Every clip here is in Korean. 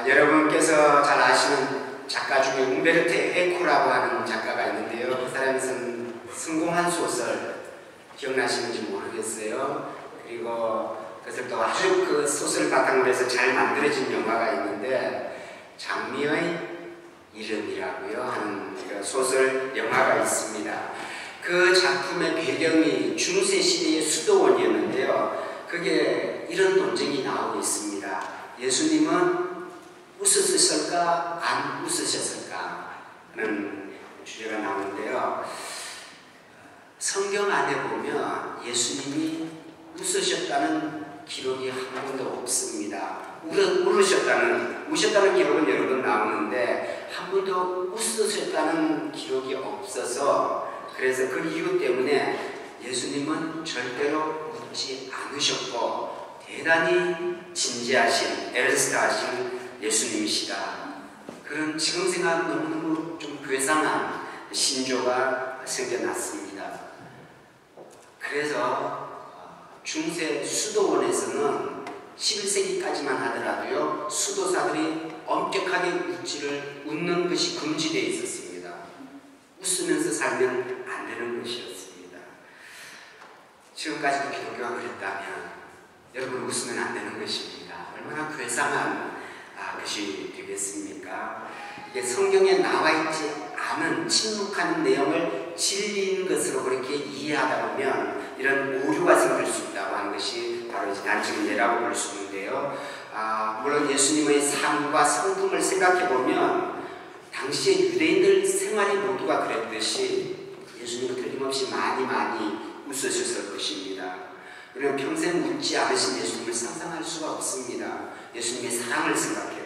여러분께서 잘 아시는 작가 중에 움베르토 에코라고 하는 작가가 있는데요. 그 사람이 쓴 성공한 소설 기억나시는지 모르겠어요. 그리고 그것을 또 아주 그 소설을 바탕으로 해서 잘 만들어진 영화가 있는데 장미의 이름이라고요 하는 그 소설 영화가 있습니다. 그 작품의 배경이 중세 시대의 수도원이었는데요. 그게 이런 논쟁이 나오고 있습니다. 예수님은 웃으셨을까? 안 웃으셨을까? 하는 주제가 나오는데요. 성경 안에 보면 예수님이 웃으셨다는 기록이 한 번도 없습니다. 우셨다는 기록은 여러 번 나오는데 한 번도 웃으셨다는 기록이 없어서 그래서 그 이유 때문에 예수님은 절대로 웃지 않으셨고 대단히 진지하신 에르스트하신 예수님이시다. 그런 지금 생각하면 너무너무 좀 괴상한 신조가 생겨났습니다. 그래서 중세 수도원에서는 11세기까지만 하더라도요 수도사들이 엄격하게 웃는 것이 금지되어 있었습니다. 웃으면서 살면 안 되는 것이었습니다. 지금까지도 기독교가 그랬다면 여러분 웃으면 안 되는 것입니다. 얼마나 괴상한 것이 되겠습니까? 이게 성경에 나와 있지 않은 침묵하는 내용을 진리인 것으로 그렇게 이해하다 보면 이런 오류가 생길 수 있다고 하는 것이 바로 이제 단적인 예라고 볼 수 있는데요. 물론 예수님의 삶과 성품을 생각해 보면 당시에 유대인들 생활이 모두가 그랬듯이 예수님은 틀림없이 많이 웃으셨을 것입니다. 우리는 평생 웃지 않으신 예수님을 상상할 수가 없습니다. 예수님의 사랑을 생각해도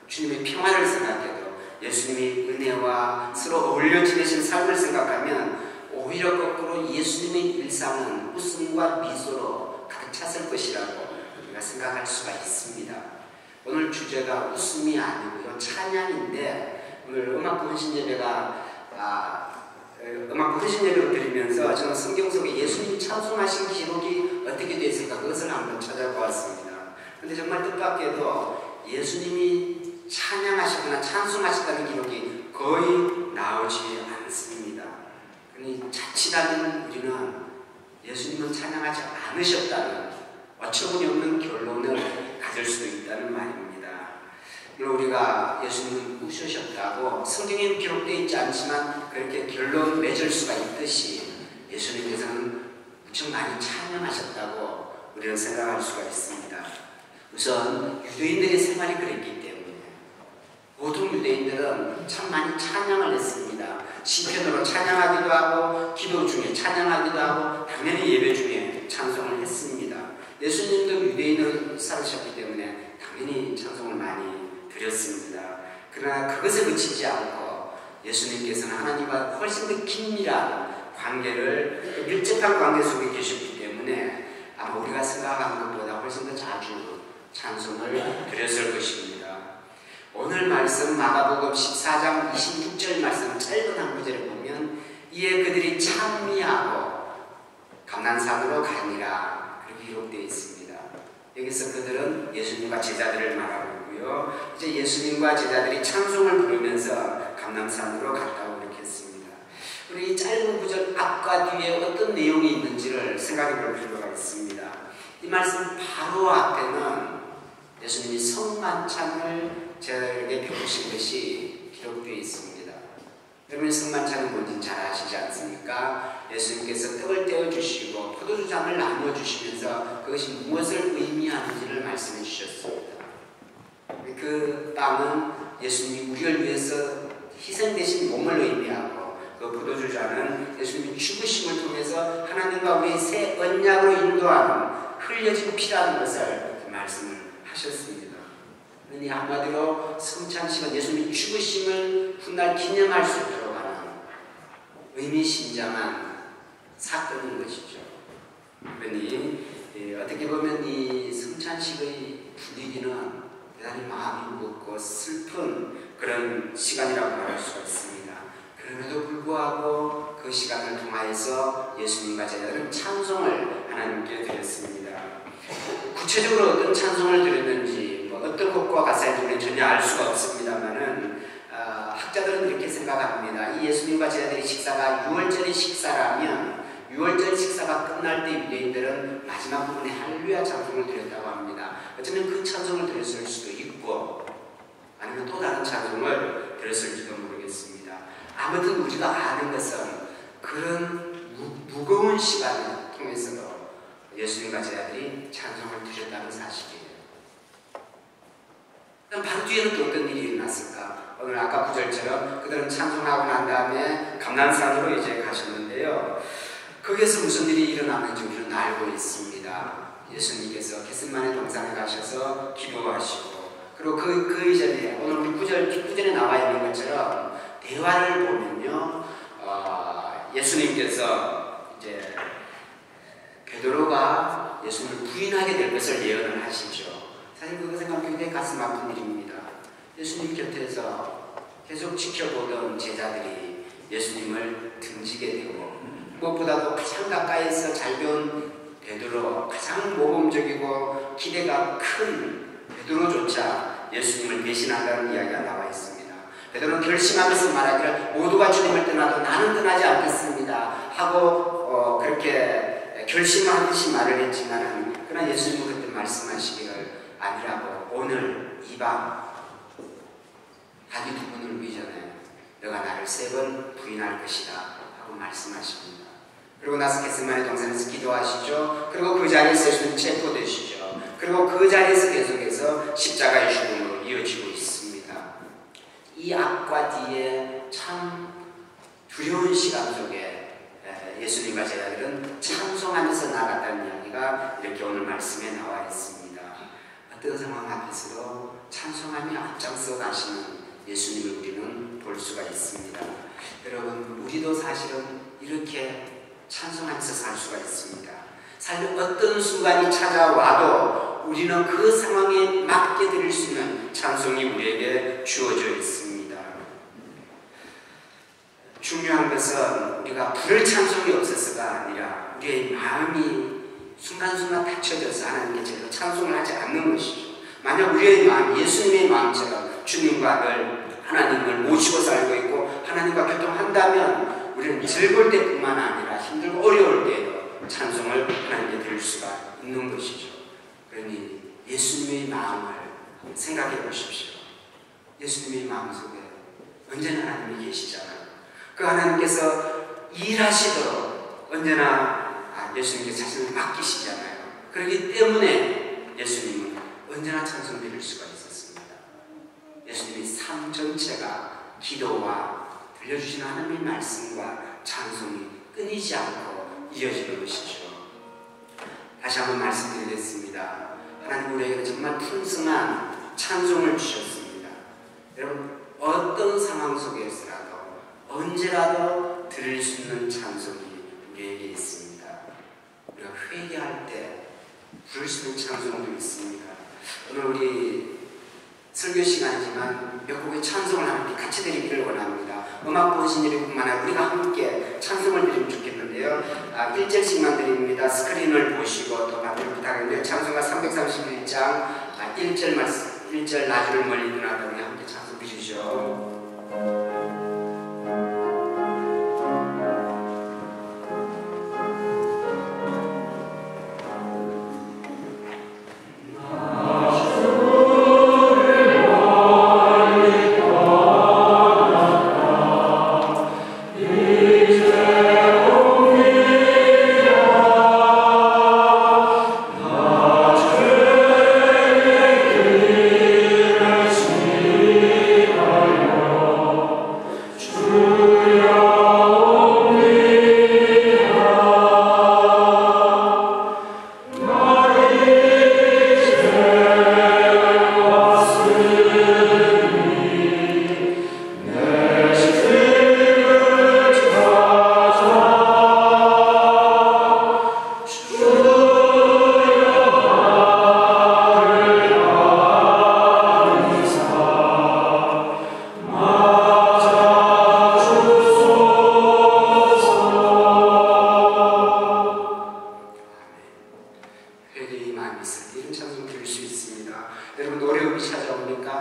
주님의 평화를 생각해도 예수님이 은혜와 서로 어울려 지내신 삶을 생각하면 오히려 거꾸로 예수님의 일상은 웃음과 미소로 가득 찼을 것이라고 우리가 생각할 수가 있습니다. 오늘 주제가 웃음이 아니고요 찬양인데 오늘 음악부 헌신예배가 음악부 헌신예배를 드리면서 저는 성경 속에 예수님 찬송하신 기록이 어떻게 되어 있을까 그것을 한번 찾아보았습니다. 그런데 정말 뜻밖에도 예수님이 찬양하시거나 찬송하셨다는 기록이 거의 나오지 않습니다. 그러니 자칫하면 우리는 예수님은 찬양하지 않으셨다는 어처구니 없는 결론을 가질 수도 있다는 말입니다. 물론 우리가 예수님은 우셨다고 성경에 기록되어 있지 않지만 그렇게 결론 맺을 수가 있듯이 예수님께서는 무척 많이 찬양하셨다고 우리는 생각할 수가 있습니다. 우선 유대인들의 생활이 그랬기 때문에 모든 유대인들은 참 많이 찬양을 했습니다. 시편으로 찬양하기도 하고 기도 중에 찬양하기도 하고 당연히 예배 중에 찬송을 했습니다. 예수님도 유대인으로 살으셨기 때문에 당연히 찬송을 많이 드렸습니다. 그러나 그것에 그치지 않고 예수님께서는 하나님과 훨씬 더 긴밀한 관계를 밀접한 관계 속에 계셨기 때문에 아마 우리가 생각하는 것보다 훨씬 더 자주 찬송을 드렸을 것입니다. 오늘 말씀 마가복음 14장 26절 말씀 짧은 한 구절을 보면 이에 그들이 찬미하고 감난산으로 가니라 그렇게 기록되어 있습니다. 여기서 그들은 예수님과 제자들을 말하고 있고요. 이제 예수님과 제자들이 찬송을 부르면서 감난산으로 갔다고 그렇게 했습니다. 우리 이 짧은 구절 앞과 뒤에 어떤 내용이 있는지를 생각해 볼 필요가 있습니다. 이 말씀 바로 앞에는 예수님이 성만찬을 저에게 배우신 것이 기록되어 있습니다. 여러분 성만찬은 뭔지 잘 아시지 않습니까? 예수님께서 떡을 떼어주시고 포도주잔을 나누어주시면서 그것이 무엇을 의미하는지를 말씀해 주셨습니다. 그 빵은 예수님이 우리를 위해서 희생되신 몸을 의미하고 그 포도주잔은 예수님이 죽으심을 통해서 하나님과 우리의 새 언약으로 인도하는 흘려진 피라는 것을 말씀을 하셨습니다. 그러니 한마디로 성찬식은 예수님이 죽으심을 훗날 기념할 수 있도록 하는 의미심장한 사건인 것이죠. 그러니 어떻게 보면 이 성찬식의 분위기는 대단히 마음이 무겁고 슬픈 그런 시간이라고 말할 수가 있습니다. 그럼에도 불구하고 그 시간을 통하여서 예수님과 제자들은 찬송을 하나님께 드렸습니다. 구체적으로 어떤 찬송을 드렸는지 어떤 곡과 가사에 사실인지 우리는 전혀 알 수가 없습니다만은 학자들은 이렇게 생각합니다. 이 예수님과 제자들의 식사가 유월절의 식사라면 유월절 식사가 끝날 때 유대인들은 마지막 부분에 할렐루야 찬송을 드렸다고 합니다. 어쩌면 그 찬송을 드렸을 수도 있고 아니면 또 다른 찬송을 드렸을지도 모르겠습니다. 아무튼 우리가 아는 것은 그런 무거운 시간을 통해서도 예수님과 제자들이 찬송을 드렸다는 사실이에요. 그럼 바로 뒤에는 또 어떤 일이 일어났을까? 오늘 아까 구절처럼 그들은 찬송하고 난 다음에 감난산으로 이제 가셨는데요. 거기에서 무슨 일이 일어나는지 우리는 알고 있습니다. 예수님께서 겟세마네 동산에 가셔서 기도하시고 그리고 그 이전에 오늘 우리 구절에 나와 있는 것처럼 대화를 보면요. 예수님께서 이제 베드로가 예수님을 부인하게 될 것을 예언을 하시죠. 사실 그거 생각하면 굉장히 가슴 아픈 일입니다. 예수님 곁에서 계속 지켜보던 제자들이 예수님을 등지게 되고 무엇보다도 가장 가까이서 잘 배운 베드로, 가장 모범적이고 기대가 큰 베드로조차 예수님을 배신한다는 이야기가 나와 있습니다. 베드로는 결심하면서 말하기를 모두가 주님을 떠나도 나는 떠나지 않겠습니다 하고 그렇게 결심하듯이 말을 했지만 그러나 예수님은 그때 말씀하시기를 아니라고 오늘 이 밤 아기 두 분을 보기 전에 너가 나를 3번 부인할 것이다 하고 말씀하십니다. 그리고 나서 겟세마네 동산에서 기도하시죠. 그리고 그 자리에서 예수님 체포되시죠. 그리고 그 자리에서 계속해서 십자가의 죽음으로 이어지고 있습니다. 이 앞과 뒤에 참 두려운 시간 속에 예수님과 제자들은 찬송하면서 나갔다는 이야기가 이렇게 오늘 말씀에 나와 있습니다. 어떤 상황 앞에서도 찬송하며 앞장서 가시는 예수님을 우리는 볼 수가 있습니다. 여러분, 우리도 사실은 이렇게 찬송하면서 살 수가 있습니다. 삶의 어떤 순간이 찾아와도 우리는 그 상황에 맞게 드릴 수 있는 찬송이 우리에게 주어져 있습니다. 중요한 것은 우리가 부를 찬송이 없어서가 아니라 우리의 마음이 순간순간 닫혀져서 하나님께 제대로 찬송을 하지 않는 것이죠. 만약 우리의 마음이 예수님의 마음처럼 주님과 늘 하나님을 모시고 살고 있고 하나님과 교통한다면 우리는 즐거울 때뿐만 아니라 힘들고 어려울 때에도 찬송을 하나님께 드릴 수가 있는 것이죠. 그러니 예수님의 마음을 생각해 보십시오. 예수님의 마음속에 언제나 하나님이 계시잖아요. 그 하나님께서 일하시도록 언제나 예수님께 자신을 맡기시잖아요. 그렇기 때문에 예수님은 언제나 찬송 드릴 수가 있었습니다. 예수님의 삶 전체가 기도와 들려주신 하나님의 말씀과 찬송이 끊이지 않고 이어지는 것이죠. 다시 한번 말씀드리겠습니다. 하나님 우리에게 정말 풍성한 찬송을 주셨습니다. 여러분, 어떤 상황 속에서라도 언제라도 들을 수 있는 찬송이 우리에게 있습니다. 우리가 회개할 때 부를 수 있는 찬송도 있습니다. 오늘 우리 설교 시간이지만 몇 곡의 찬송을 함께 같이 드리기를 원합니다. 음악 보신 일뿐만 아니라 우리가 함께 찬송을 드리면 좋겠는데요. 1절씩만 드립니다. 스크린을 보시고 또 받기를 부탁드립니다. 찬송가 331장 1절 말씀, 1절 나주를 멀리 누나가 우리 함께 찬송 드리죠.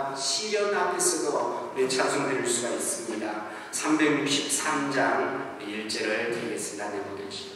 있습니다. 시련 앞에서도 우리 찬송 드릴 수가 있습니다. 363장 1절을 드리겠습니다. 내 모든 시련.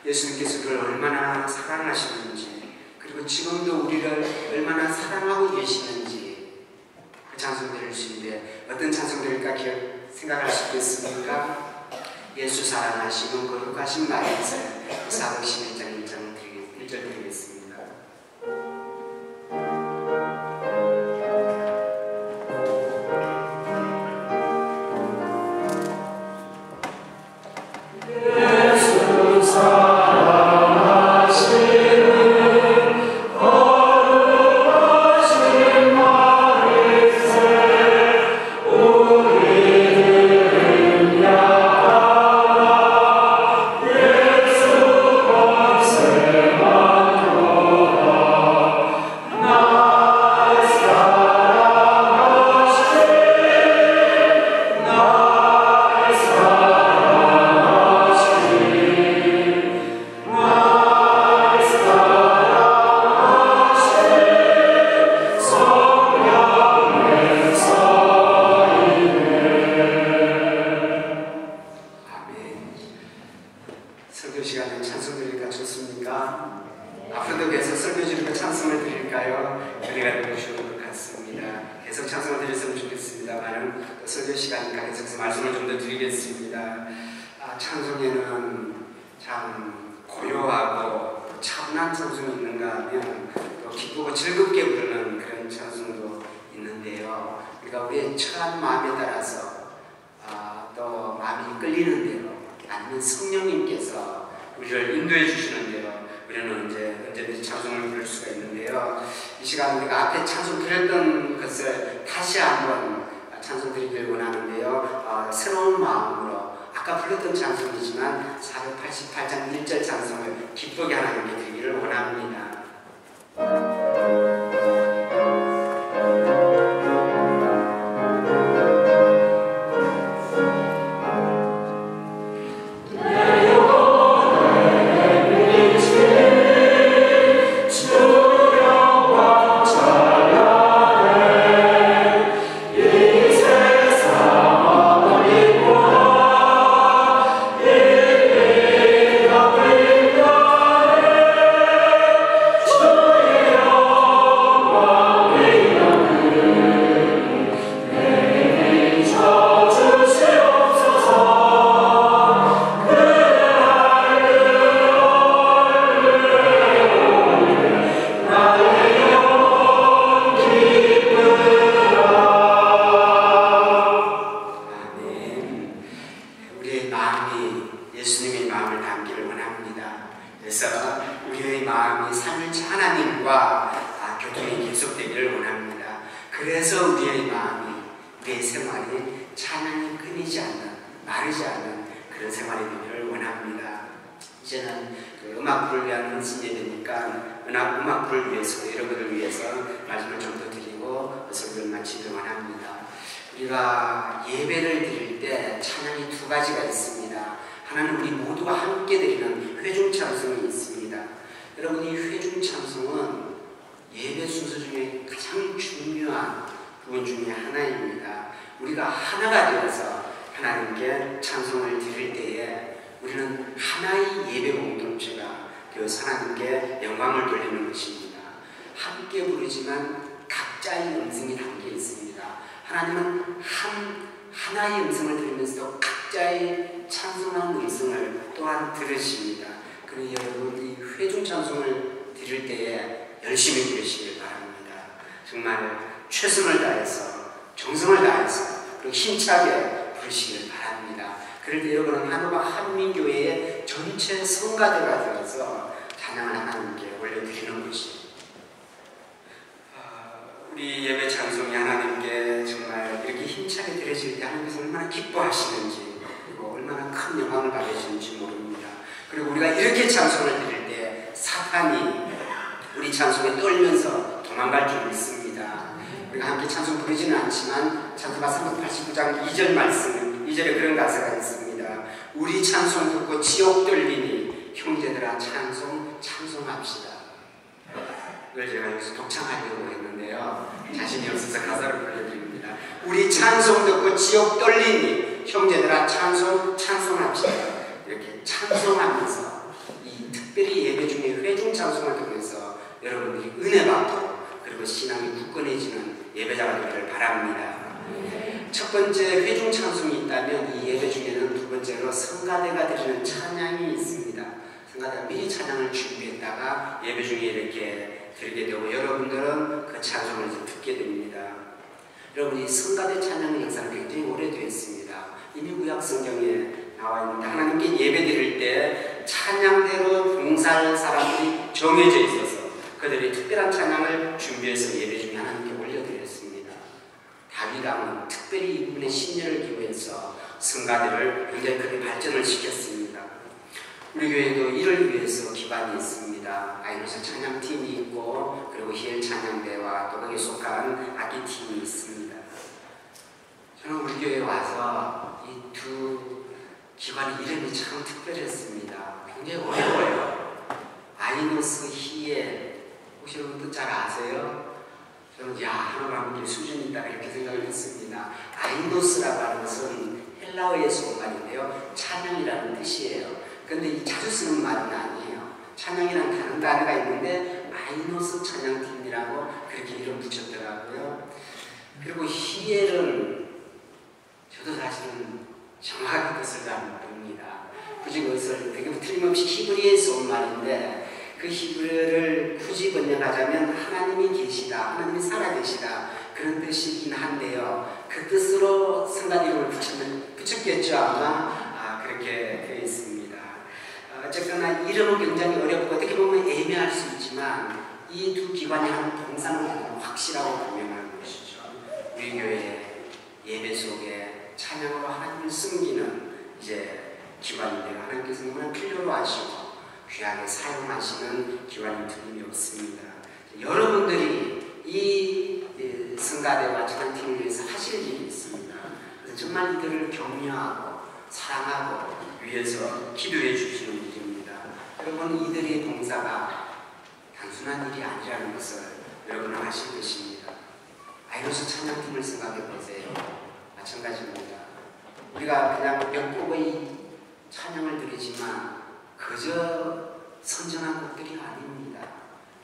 예수님께서 그를 얼마나 사랑하시는지, 그리고 지금도 우리를 얼마나 사랑하고 계시는지 그 찬송 드릴 수 있는데 어떤 찬송 드릴까 생각할 수 있겠습니까? 예수 사랑하시는 거룩하신 말씀 사도신 1장 1절 드리겠습니다. Oh 자리가 되고 싶은 것 같습니다. 계속 찬송을 드렸으면 좋겠습니다만 설교 시간이니까 계속해서 말씀을 좀 더 드리겠습니다. 찬송에는 참 고요하고 차분한 찬송이 있는가 하면 또 기쁘고 즐겁게 부르는 그런 찬송도 있는데요. 우리가 우리의 처한 마음에 따라서 또 마음이 끌리는 대로 아니면 성령님께서 우리를 인도해 주시는 대로 우리는 언제든지 찬송을 부를 수가 있는데요. 이 시간 우리가 앞에 찬송 드렸던 것을 다시 한번 찬송 드리길 원하는데요. 새로운 마음으로 아까 불렀던 찬송이지만 488장 1절 찬송을 기쁘게 하나님께 드리기를 원합니다. 우리가 예배를 드릴 때 찬양이 두 가지가 있습니다. 하나는 우리 모두가 함께 드리는 회중 찬송이 있습니다. 여러분, 이 회중 찬송은 예배 순서 중에 가장 중요한 부분 중에 하나입니다. 우리가 하나가 되어서 하나님께 찬송을 드릴 때에 우리는 하나의 예배 공동체가 되어서 하나님께 영광을 돌리는 것입니다. 함께 부르지만 각자의 음성이 담겨 있습니다. 하나님은 하나의 음성을 들으면서도 각자의 찬송한 음성을 또한 들으십니다. 그리고 여러분, 이 회중 찬송을 드릴 때에 열심히 부르시길 바랍니다. 정말 최선을 다해서, 정성을 다해서, 그리고 힘차게 부르시길 바랍니다. 그럴 때 여러분은 한우가 한민교회의 전체 성가대가 되어서 찬양을 하나님께 올려드리는 것입니다. 우리 예배 찬송이 하나님께 정말 이렇게 힘차게 드려질 때 하나님께서 얼마나 기뻐하시는지, 그리고 얼마나 큰 영광을 받으시는지 모릅니다. 그리고 우리가 이렇게 찬송을 드릴 때 사탄이 우리 찬송에 떨면서 도망갈 줄 믿습니다. 우리가 함께 찬송 부르지는 않지만 찬송가 389장 2절 말씀, 2절에 그런 가사가 있습니다. 우리 찬송 듣고 지옥 떨리니 형제들아 찬송합시다. 그걸 제가 여기서 독창하려고 했는데요. 자신이 없어서 가사를 불러드립니다. 우리 찬송 듣고 지옥 떨리니 형제들아 찬송합시다. 이렇게 찬송하면서 이 특별히 예배 중에 회중 찬송을 통해서 여러분들이 은혜 받고 그리고 신앙이 굳건해지는 예배자가 되기를 바랍니다. 첫 번째 회중 찬송이 있다면 이 예배 중에는 두 번째로 성가대가 드리는 찬양이 있습니다. 성가대가 미리 찬양을 준비했다가 예배 중에 이렇게 드리게 되고 여러분들은 그 찬송을 이제 듣게 됩니다. 여러분, 이 성가대 찬양의 역사는 굉장히 오래되었습니다. 이미 구약 성경에 나와 있는데 하나님께 예배 드릴 때 찬양대로 봉사할 사람들이 정해져 있어서 그들이 특별한 찬양을 준비해서 예배 중에 하나님께 올려드렸습니다. 다윗 왕은 특별히 이 부분에 심려를 기울여서 성가대를 굉장히 크게 발전을 시켰습니다. 우리 교회도 이를 위해서 기반이 있습니다. 아이노스 찬양팀이 있고 그리고 히엘 찬양대와 또 거기에 속한 악기팀이 있습니다. 저는 우리 교회에 와서 이 두 기관의 이름이 참 특별했습니다. 굉장히 어려워요. 아이노스, 히엘, 혹시 여러분도 잘 아세요? 저는 하나님께 수준이 있다 이렇게 생각을 했습니다. 아이노스라고 하는 것은 헬라어에서 온 말인데요. 찬양이라는 뜻이에요. 그런데 자주 쓰는 말은 아니에요. 찬양이라는 다른 단어가 있는데 아이노스 찬양팀이라고 그렇게 이름을 그리고 희엘은 저도 사실은 정확하게 뜻을 잘 모릅니다. 굳이 그것을 되게 틀림없이 히브리에서 온 말인데 그 히브리어를 굳이 번역하자면 하나님이 계시다, 하나님이 살아계시다 그런 뜻이긴 한데요. 그 뜻으로 성간 이름을 붙였겠죠 아마. 그렇게 되어 있습니다. 어쨌거나 이름은 굉장히 어렵고 어떻게 보면 애매할 수 있지만 이 두 기관이 하는 동사는 확실하고 분명한 것이죠. 우리 교회의 예배 속에 찬양으로 하나님을 섬기는 이제 기관인데요. 하나님께서 너무나 필요로 하시고 귀하게 사용하시는 기관이 틀림이 없습니다. 여러분들이 이 성가대와 찬양팀을 위해서 하실 일이 있습니다. 그래서 정말 이들을 격려하고 사랑하고 위해서 기도해 주시는 일입니다. 여러분 이들의 봉사가 단순한 일이 아니라는 것을 여러분은 아실 것입니다. 아이로스 찬양팀을 생각해 보세요. 마찬가지입니다. 우리가 그냥 몇 곡의 찬양을 드리지만 그저 선정한 곡들이 아닙니다.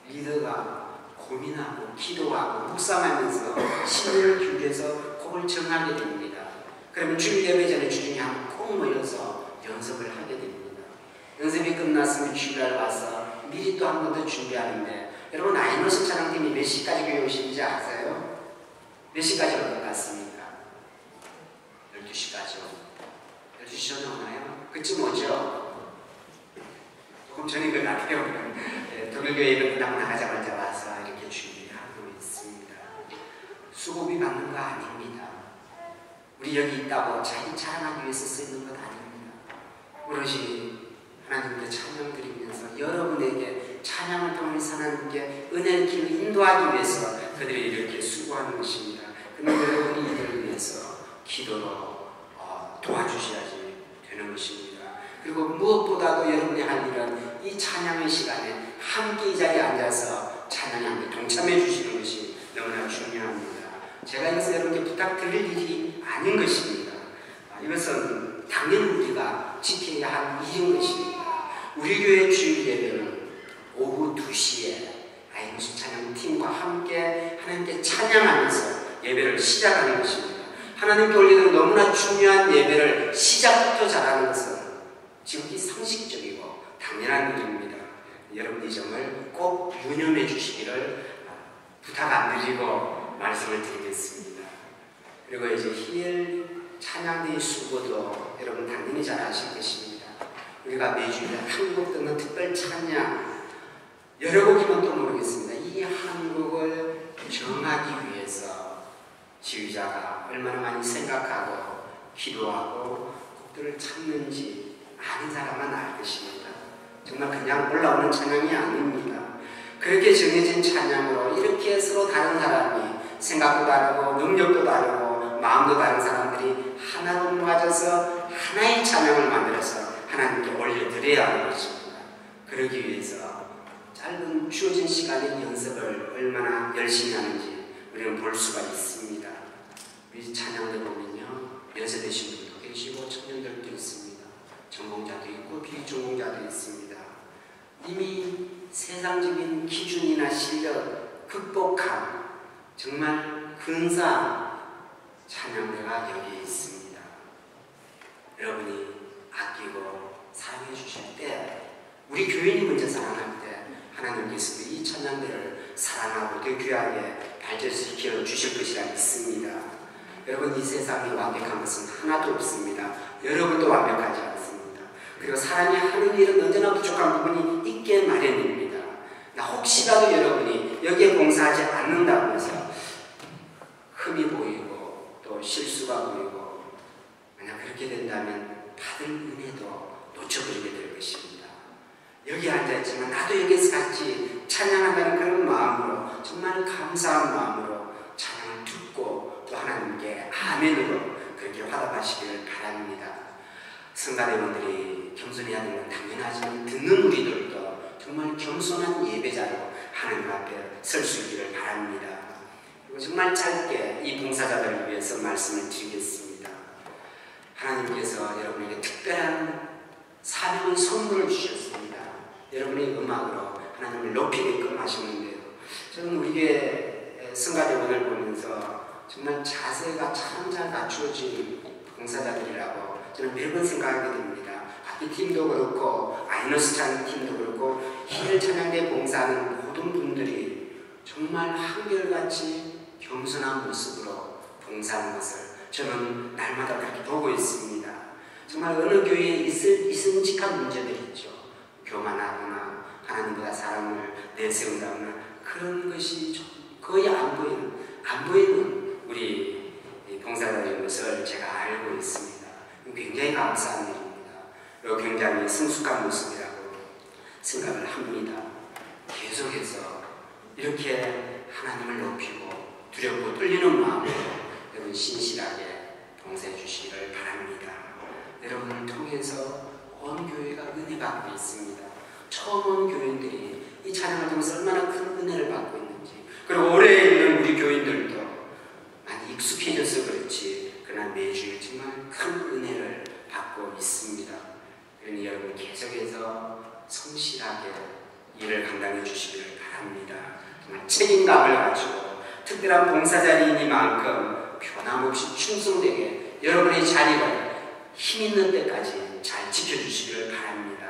리더가 고민하고 기도하고 묵상하면서 신을 기울여서 곡을 정하게 됩니다. 그러면 주일 예배 전에 주중에 한 꼭 모여서 연습을 하게 됩니다. 연습이 끝났으면 주일날 와서 미리 또 한 번 더 준비하는데 여러분 아이노스 찬양팀이 몇 시까지 교회 오시는지 아세요? 몇 시까지 올 것 같습니까? 12시까지요. 12시 전에 오나요? 그쯤 오죠? 조금 전인 것 같아요. 독일교회 예배 끝나고 나가자마자 와서 이렇게 준비하고 있습니다. 수고비 받는 거 아닙니다. 우리 여기 있다고 자기 자랑하기 위해서 쓰이는 것 아닙니다. 오롯이 하나님께 찬양 드리면서 여러분에게 찬양을 통해서 하나님께 은혜를 인도하기 위해서 그들이 이렇게 수고하는 것입니다. 그러면 여러분이 이들을 위해서 기도로 도와주셔야지 되는 것입니다. 그리고 무엇보다도 여러분이 할 일은 이 찬양의 시간에 함께 이 자리에 앉아서 찬양에 함께 동참해 주시는 것이 너무나 중요합니다. 제가 이것을 여러분께 부탁드릴 일이 아닌 것입니다. 이것은 당연히 우리가 지켜야 할 일인 것입니다. 우리 교회 주일 예배는 오후 2시에 아이노스 찬양팀과 함께 하나님께 찬양하면서 예배를 시작하는 것입니다. 하나님께 올리는 너무나 중요한 예배를 시작부터 잘하는 것은 지극히 상식적이고 당연한 일입니다. 여러분 이 점을 꼭 유념해 주시기를 부탁 안 드리고 말씀을 드리겠습니다. 그리고 이제 희엘 찬양대의 수고도 여러분 당연히 잘 아실 것입니다. 우리가 매주일에 한 곡 듣는 특별 찬양 여러 곡이면 또 모르겠습니다. 이 한 곡을 정하기 위해서 지휘자가 얼마나 많이 생각하고 기도하고 곡들을 찾는지 아는 사람만 알 것입니다. 정말 그냥 올라오는 찬양이 아닙니다. 그렇게 정해진 찬양으로 이렇게 서로 다른 사람이 생각도 다르고 능력도 다르고 마음도 다른 사람들이 하나로 모아져서 하나의 찬양을 만들어서 하나님께 올려드려야 하는 것입니다. 그러기 위해서 짧은 주어진 시간의 연습을 얼마나 열심히 하는지 우리는 볼 수가 있습니다. 우리 찬양대 보면요, 연세되신 분도 계시고 청년들도 있습니다. 전공자도 있고 비전공자도 있습니다. 이미 세상적인 기준이나 실력 극복한 정말 근사한 찬양대가 여기에 있습니다. 여러분이 아끼고 사랑해 주실 때 우리 교인이 먼저 사랑할 때 하나님께서도 이 찬양대를 사랑하고 더 귀하게 발전시켜 주실 것이라 믿습니다. 여러분 이 세상에 완벽한 것은 하나도 없습니다. 여러분도 완벽하지 않습니다. 그리고 사람이 하는 일은 언제나 부족한 부분이 있게 마련입니다. 혹시라도 여러분이 여기에 봉사하지 않는다고 해서 흠이 보이고 또 실수가 보이고 만약 그렇게 된다면 받을 은혜도 놓쳐버리게 될 것입니다. 여기 앉아있지만 나도 여기서 같이 찬양한다는 그런 마음으로 정말 감사한 마음으로 찬양을 듣고 또 하나님께 아멘으로 그렇게 화답하시기를 바랍니다. 성가대원들이 겸손해야 되는 건 당연하지만 듣는 우리들도 정말 겸손한 예배자로 하나님 앞에 설 수 있기를 바랍니다. 그리고 정말 짧게 이 봉사자들을 위해서 말씀을 드리겠습니다. 하나님께서 여러분에게 특별한 사명의 선물을 주셨습니다. 여러분의 음악으로 하나님을 높이게끔 하셨는데요. 저는 우리 교회 성가대원을 보면서 정말 자세가 참 잘 갖추어진 봉사자들이라고 저는 매번 생각하게 됩니다. 바티 팀도 그렇고 아이너스찬 팀도 그렇고 힐 찬양대 봉사하는 모든 분들이 정말 한결같이 겸손한 모습으로 봉사하는 것을 저는 날마다 그렇게 보고 있습니다. 정말 어느 교회에 있음직한 문제들이 있죠. 교만하거나 하나님보다 사람을 내세운다거나 그런 것이 거의 안 보이는 우리 봉사자의 것을 제가 알고 있습니다. 굉장히 감사한 일입니다. 그리고 굉장히 성숙한 모습이라고 생각을 합니다. 계속해서 이렇게 하나님을 높이고 두렵고 떨리는 마음으로 여러분 신실하게 봉사해 주시기를 바랍니다. 여러분을 통해서 온 교회가 은혜 받고 있습니다. 처음 온 교인들이 이 찬양을 통해서 얼마나 큰 은혜를 받고 있는지, 그리고 오래 있는 우리 교인들도 많이 익숙해져서 그렇지 그러나 매주일 정말 큰 은혜를 받고 있습니다. 그러니 여러분 계속해서 성실하게 일을 감당해 주시기를 바랍니다. 정말 책임감을 가지고 특별한 봉사자이니만큼 변함없이 충성되게 여러분의 자리를 힘 있는 때까지 잘 지켜주시기를 바랍니다.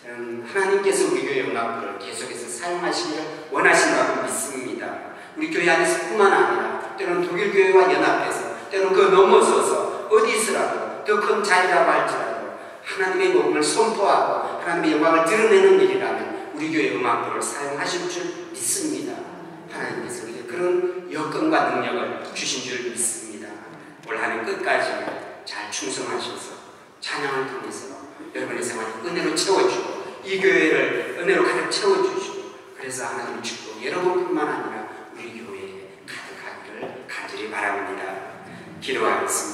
저는 하나님께서 우리 교회 연합부를 계속해서 사용하시기를 원하신다고 믿습니다. 우리 교회 안에서 뿐만 아니라 때로는 독일교회와 연합해서 때로는 그 넘어서서 어디서라도 더 큰 자리라고 할지라도 하나님의 복음을 선포하고 하나님의 영광을 드러내는 일이라면 우리 교회 음악부를 사용하실 줄 믿습니다. 하나님께서 우리에게 그런 여건과 능력을 주신 줄 믿습니다. 올 한 해 끝까지 잘 충성하셔서 찬양을 통해서 여러분의 생활을 은혜로 채워주고 이 교회를 은혜로 가득 채워주시고 그래서 하나님의 축복 여러분뿐만 아니라 우리 교회에 가득하기를 간절히 바랍니다. 기도하겠습니다.